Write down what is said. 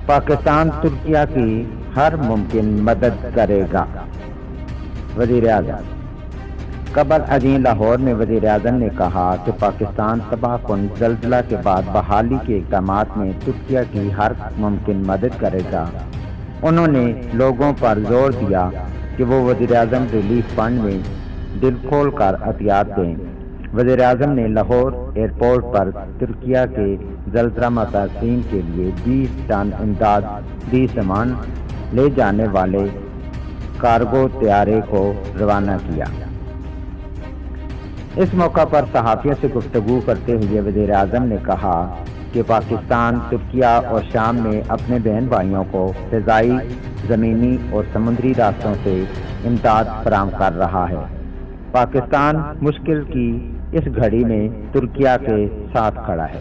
پاکستان ترکیہ کی ہر ممکن مدد کرے گا۔ وزیر اعظم قبل ازیں لاہور میں وزیر اعظم نے کہا کہ پاکستان تباہ کن زلزلہ کے بعد بحالی کے اقدامات میں ترکیہ کی ہر ممکن مدد کرے گا۔ انہوں نے لوگوں پر زور دیا کہ وہ وزیر اعظم ریلیف فنڈ میں دل کھول کر عطیات دیں۔ وزیر اعظم نے لاہور ایئرپورٹ پر ترکیہ کے زلزلہ متاثرین کے لیے 20 ٹن امدادی سامان لے جانے والے کارگو طیارے کو روانہ کیا۔ اس موقع پر صحافیوں سے گفتگو کرتے ہوئے وزیر اعظم نے کہا کہ پاکستان ترکیہ اور شام میں اپنے بہن بھائیوں کو فضائی، زمینی اور سمندری راستوں سے امداد فراہم کر رہا ہے۔ پاکستان مشکل کی اس گھڑی میں ترکیہ کے ساتھ کھڑا ہے۔